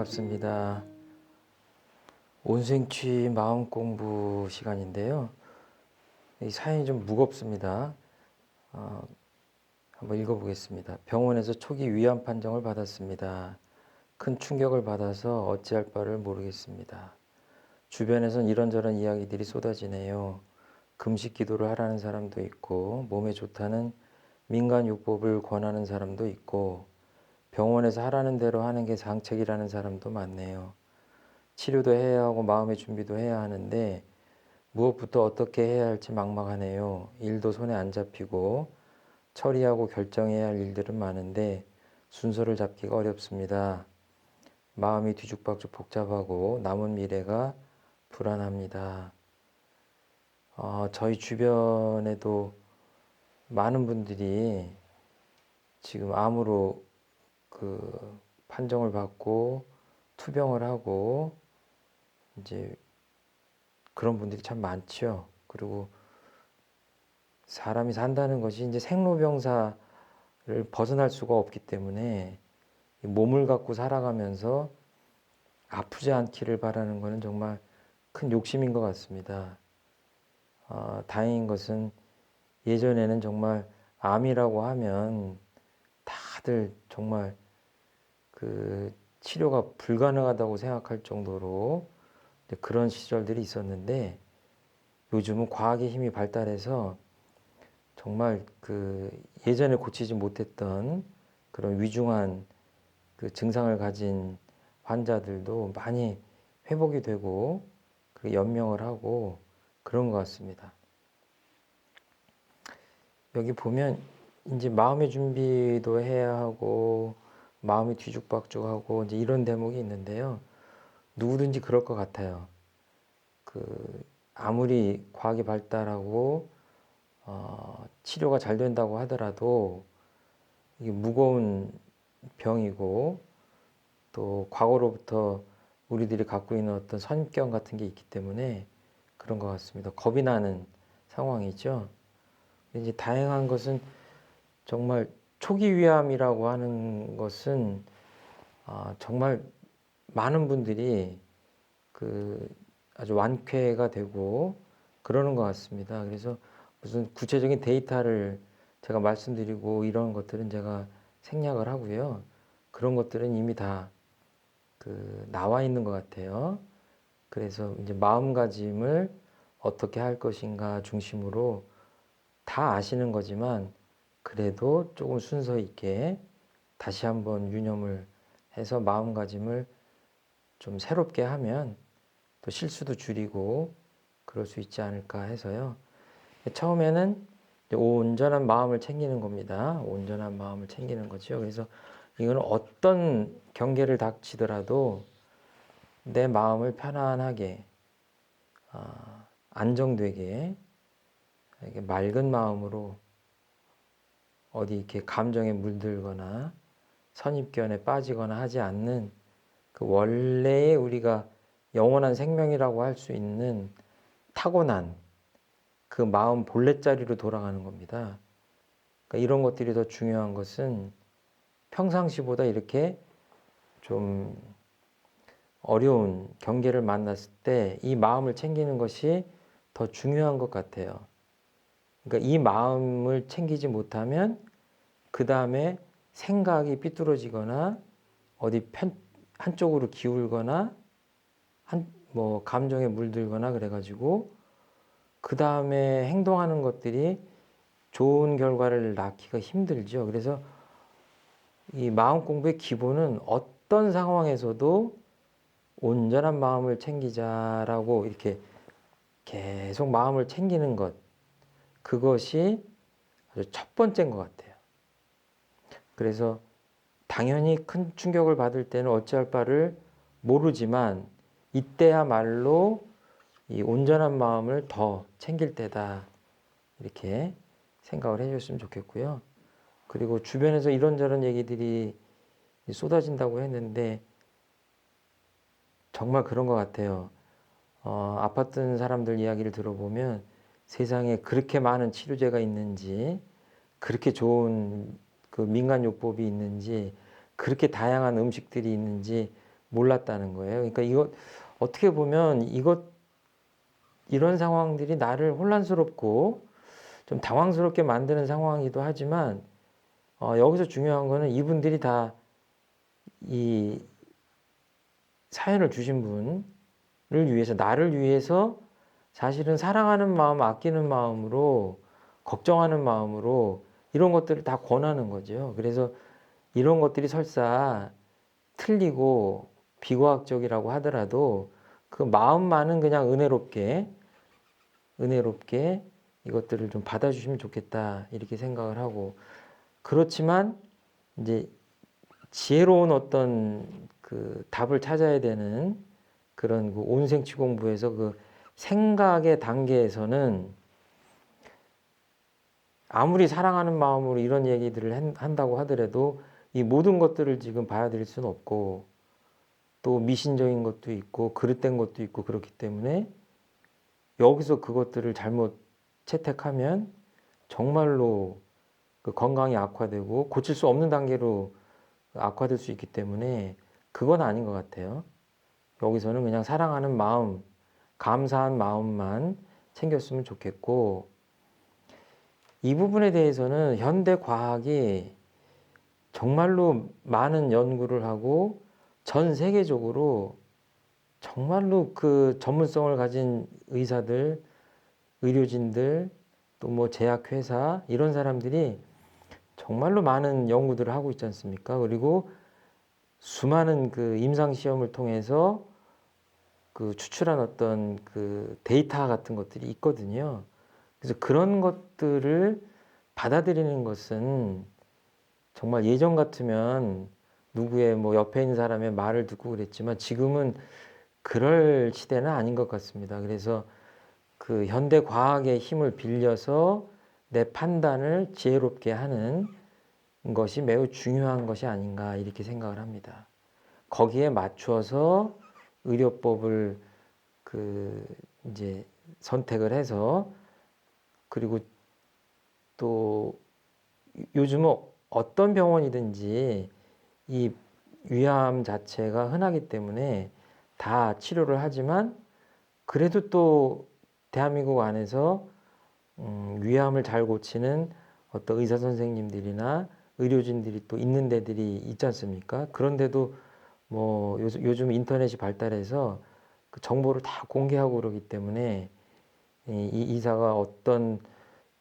반갑습니다. 온생취 마음 공부 시간인데요. 이 사연이 좀 무겁습니다. 한번 읽어보겠습니다. 병원에서 초기 위암 판정을 받았습니다. 큰 충격을 받아서 어찌할 바를 모르겠습니다. 주변에선 이런저런 이야기들이 쏟아지네요. 금식 기도를 하라는 사람도 있고, 몸에 좋다는 민간요법을 권하는 사람도 있고, 병원에서 하라는 대로 하는 게 상책이라는 사람도 많네요. 치료도 해야 하고 마음의 준비도 해야 하는데 무엇부터 어떻게 해야 할지 막막하네요. 일도 손에 안 잡히고 처리하고 결정해야 할 일들은 많은데 순서를 잡기가 어렵습니다. 마음이 뒤죽박죽 복잡하고 남은 미래가 불안합니다. 저희 주변에도 많은 분들이 지금 암으로 그 판정을 받고 투병을 하고 이제 그런 분들이 참 많죠. 그리고 사람이 산다는 것이 이제 생로병사를 벗어날 수가 없기 때문에 몸을 갖고 살아가면서 아프지 않기를 바라는 것은 정말 큰 욕심인 것 같습니다. 다행인 것은 예전에는 정말 암이라고 하면 다들 정말 그 치료가 불가능하다고 생각할 정도로 그런 시절들이 있었는데 요즘은 과학의 힘이 발달해서 정말 그 예전에 고치지 못했던 그런 위중한 그 증상을 가진 환자들도 많이 회복이 되고 그 연명을 하고 그런 것 같습니다. 여기 보면 이제 마음의 준비도 해야 하고 마음이 뒤죽박죽하고 이제 이런 대목이 있는데요. 누구든지 그럴 것 같아요. 그 아무리 과학이 발달하고 치료가 잘 된다고 하더라도 이게 무거운 병이고 또 과거로부터 우리들이 갖고 있는 어떤 선입견 같은 게 있기 때문에 그런 것 같습니다. 겁이 나는 상황이죠. 이제 다행한 것은 정말 초기 위암이라고 하는 것은 정말 많은 분들이 그 아주 완쾌가 되고 그러는 것 같습니다. 그래서 무슨 구체적인 데이터를 제가 말씀드리고 이런 것들은 제가 생략을 하고요. 그런 것들은 이미 다 그 나와 있는 것 같아요. 그래서 이제 마음가짐을 어떻게 할 것인가 중심으로 다 아시는 거지만 그래도 조금 순서 있게 다시 한번 유념을 해서 마음가짐을 좀 새롭게 하면 또 실수도 줄이고 그럴 수 있지 않을까 해서요. 처음에는 온전한 마음을 챙기는 겁니다. 온전한 마음을 챙기는 거죠. 그래서 이거는 어떤 경계를 닥치더라도 내 마음을 편안하게 안정되게 이렇게 맑은 마음으로 어디 이렇게 감정에 물들거나 선입견에 빠지거나 하지 않는 그 원래의 우리가 영원한 생명이라고 할 수 있는 타고난 그 마음 본래자리로 돌아가는 겁니다. 그러니까 이런 것들이 더 중요한 것은 평상시보다 이렇게 좀 어려운 경계를 만났을 때 이 마음을 챙기는 것이 더 중요한 것 같아요. 그러니까 이 마음을 챙기지 못하면 그 다음에 생각이 삐뚤어지거나 어디 한쪽으로 기울거나 뭐 감정에 물들거나 그래가지고 그 다음에 행동하는 것들이 좋은 결과를 낳기가 힘들죠. 그래서 이 마음 공부의 기본은 어떤 상황에서도 온전한 마음을 챙기자라고 이렇게 계속 마음을 챙기는 것, 그것이 아주 첫 번째인 것 같아요. 그래서 당연히 큰 충격을 받을 때는 어찌할 바를 모르지만 이때야말로 이 온전한 마음을 더 챙길 때다. 이렇게 생각을 해줬으면 좋겠고요. 그리고 주변에서 이런저런 얘기들이 쏟아진다고 했는데 정말 그런 것 같아요. 아팠던 사람들 이야기를 들어보면 세상에 그렇게 많은 치료제가 있는지, 그렇게 좋은 그 민간요법이 있는지, 그렇게 다양한 음식들이 있는지 몰랐다는 거예요. 그러니까 이거 어떻게 보면 이런 상황들이 나를 혼란스럽고 좀 당황스럽게 만드는 상황이기도 하지만 여기서 중요한 거는 이분들이 다 이 사연을 주신 분을 위해서, 나를 위해서 사실은 사랑하는 마음, 아끼는 마음으로, 걱정하는 마음으로 이런 것들을 다 권하는 거죠. 그래서 이런 것들이 설사 틀리고 비과학적이라고 하더라도 그 마음만은 그냥 은혜롭게 이것들을 좀 받아주시면 좋겠다 이렇게 생각을 하고, 그렇지만 이제 지혜로운 어떤 그 답을 찾아야 되는 그런 그 온생치 공부에서 그 생각의 단계에서는 아무리 사랑하는 마음으로 이런 얘기들을 한다고 하더라도 이 모든 것들을 지금 봐야 될 수는 없고, 또 미신적인 것도 있고 그릇된 것도 있고, 그렇기 때문에 여기서 그것들을 잘못 채택하면 정말로 그 건강이 악화되고 고칠 수 없는 단계로 악화될 수 있기 때문에 그건 아닌 것 같아요. 여기서는 그냥 사랑하는 마음, 감사한 마음만 챙겼으면 좋겠고, 이 부분에 대해서는 현대 과학이 정말로 많은 연구를 하고 전 세계적으로 정말로 그 전문성을 가진 의사들, 의료진들, 또 뭐 제약회사 이런 사람들이 정말로 많은 연구들을 하고 있지 않습니까? 그리고 수많은 그 임상 시험을 통해서 그 추출한 어떤 그 데이터 같은 것들이 있거든요. 그래서 그런 것들을 받아들이는 것은 정말 예전 같으면 누구의 뭐 옆에 있는 사람의 말을 듣고 그랬지만 지금은 그럴 시대는 아닌 것 같습니다. 그래서 그 현대 과학의 힘을 빌려서 내 판단을 지혜롭게 하는 것이 매우 중요한 것이 아닌가 이렇게 생각을 합니다. 거기에 맞춰서 의료법을 그 이제 선택을 해서, 그리고 또 요즘은 어떤 병원이든지 이 위암 자체가 흔하기 때문에 다 치료를 하지만, 그래도 또 대한민국 안에서 위암을 잘 고치는 어떤 의사 선생님들이나 의료진들이 또 있는 데들이 있지 않습니까? 그런데도 뭐 요즘 인터넷이 발달해서 그 정보를 다 공개하고 그러기 때문에 이 이사가 어떤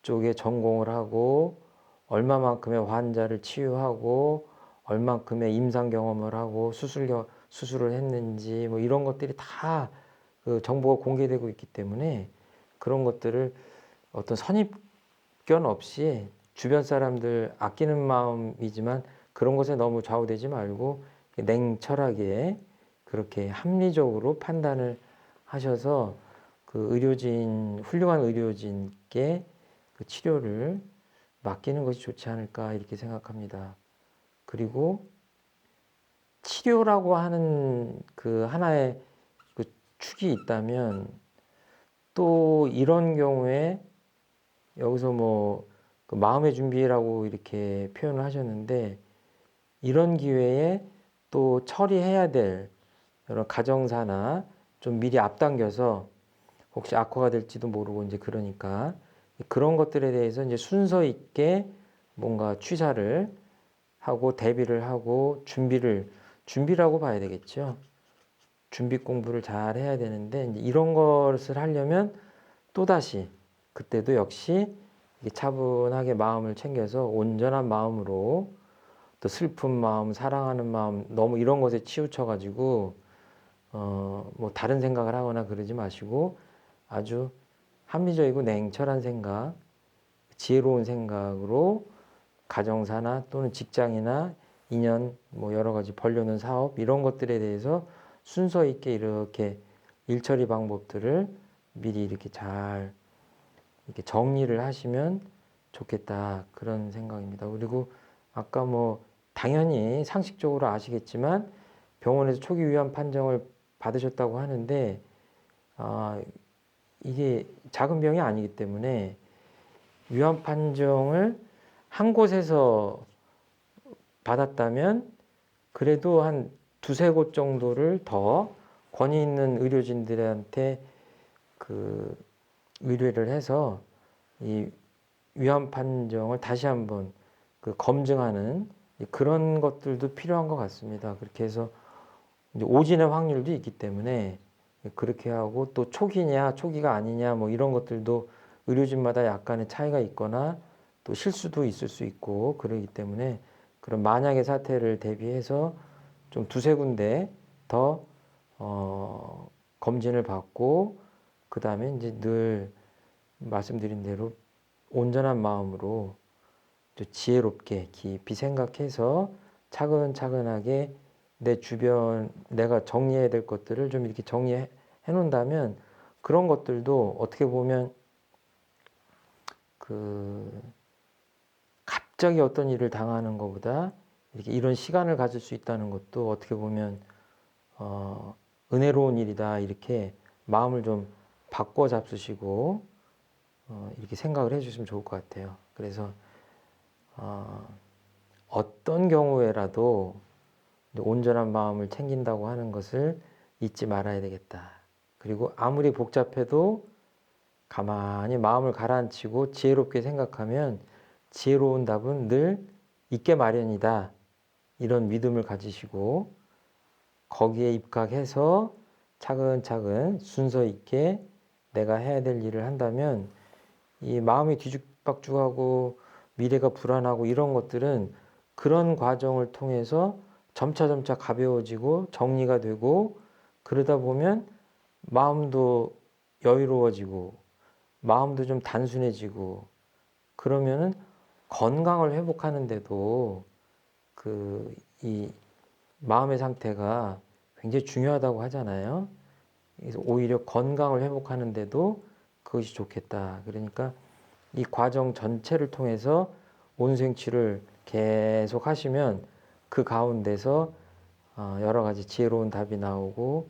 쪽에 전공을 하고 얼마만큼의 환자를 치유하고 얼마만큼의 임상 경험을 하고 수술을 했는지 뭐 이런 것들이 다 그 정보가 공개되고 있기 때문에 그런 것들을 어떤 선입견 없이 주변 사람들 아끼는 마음이지만 그런 것에 너무 좌우되지 말고 냉철하게 그렇게 합리적으로 판단을 하셔서 그 훌륭한 의료진께 그 치료를 맡기는 것이 좋지 않을까 이렇게 생각합니다. 그리고 치료라고 하는 그 하나의 그 축이 있다면, 또 이런 경우에 여기서 뭐그 마음의 준비라고 이렇게 표현을 하셨는데, 이런 기회에 또 처리해야 될 여러 가정사나 좀 미리 앞당겨서 혹시 악화가 될지도 모르고 이제 그러니까 그런 것들에 대해서 이제 순서 있게 뭔가 취사를 하고 대비를 하고 준비라고 봐야 되겠죠. 준비 공부를 잘 해야 되는데, 이제 이런 것을 하려면 또다시 그때도 역시 차분하게 마음을 챙겨서 온전한 마음으로, 또 슬픈 마음, 사랑하는 마음, 너무 이런 것에 치우쳐가지고 뭐 다른 생각을 하거나 그러지 마시고 아주 합리적이고 냉철한 생각, 지혜로운 생각으로 가정사나 또는 직장이나 인연, 뭐 여러 가지 벌려놓은 사업 이런 것들에 대해서 순서 있게 이렇게 일처리 방법들을 미리 이렇게 잘 이렇게 정리를 하시면 좋겠다 그런 생각입니다. 그리고 아까 뭐 당연히 상식적으로 아시겠지만 병원에서 초기 위암 판정을 받으셨다고 하는데 이게 작은 병이 아니기 때문에 위암 판정을 한 곳에서 받았다면 그래도 한 두세 곳 정도를 더 권위 있는 의료진들한테 그 의뢰를 해서 이 위험 판정을 다시 한번 그 검증하는 그런 것들도 필요한 것 같습니다. 그렇게 해서 이제 오진의 확률도 있기 때문에 그렇게 하고, 또 초기냐 초기가 아니냐 뭐 이런 것들도 의료진마다 약간의 차이가 있거나 또 실수도 있을 수 있고 그러기 때문에, 그런 만약의 사태를 대비해서 좀 두세 군데 더 검진을 받고, 그 다음에 이제 늘 말씀드린 대로 온전한 마음으로 지혜롭게 깊이 생각해서 차근차근하게 내 주변 내가 정리해야 될 것들을 좀 이렇게 정리해 놓는다면, 그런 것들도 어떻게 보면 그 갑자기 어떤 일을 당하는 것보다 이렇게 이런 시간을 가질 수 있다는 것도 어떻게 보면 은혜로운 일이다, 이렇게 마음을 좀 바꿔 잡수시고 이렇게 생각을 해주시면 좋을 것 같아요. 그래서 어떤 경우에라도 온전한 마음을 챙긴다고 하는 것을 잊지 말아야 되겠다. 그리고 아무리 복잡해도 가만히 마음을 가라앉히고 지혜롭게 생각하면 지혜로운 답은 늘 있게 마련이다. 이런 믿음을 가지시고 거기에 입각해서 차근차근 순서 있게 내가 해야 될 일을 한다면, 이 마음이 뒤죽박죽하고 미래가 불안하고 이런 것들은 그런 과정을 통해서 점차점차 가벼워지고 정리가 되고, 그러다 보면 마음도 여유로워지고 마음도 좀 단순해지고, 그러면은 건강을 회복하는데도 그 이 마음의 상태가 굉장히 중요하다고 하잖아요. 그래서 오히려 건강을 회복하는데도 그것이 좋겠다. 그러니까 이 과정 전체를 통해서 온수행치를 계속 하시면 그 가운데서 여러 가지 지혜로운 답이 나오고,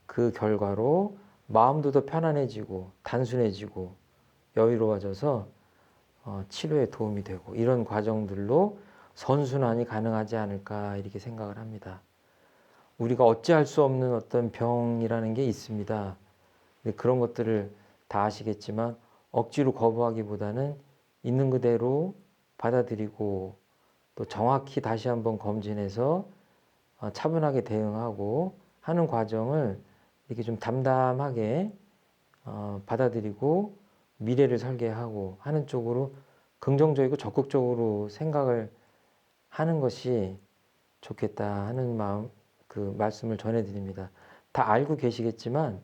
그 결과로 마음도 더 편안해지고 단순해지고 여유로워져서 치료에 도움이 되고, 이런 과정들로 선순환이 가능하지 않을까 이렇게 생각을 합니다. 우리가 어찌할 수 없는 어떤 병이라는 게 있습니다. 근데 그런 것들을 다 아시겠지만 억지로 거부하기보다는 있는 그대로 받아들이고, 또 정확히 다시 한번 검진해서 차분하게 대응하고 하는 과정을 이렇게 좀 담담하게 받아들이고 미래를 설계하고 하는 쪽으로 긍정적이고 적극적으로 생각을 하는 것이 좋겠다 하는 마음, 그 말씀을 전해드립니다. 다 알고 계시겠지만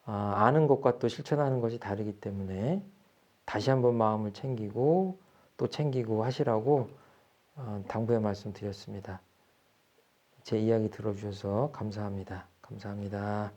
아는 것과 또 실천하는 것이 다르기 때문에 다시 한번 마음을 챙기고 또 챙기고 하시라고 당부의 말씀 드렸습니다. 제 이야기 들어주셔서 감사합니다. 감사합니다.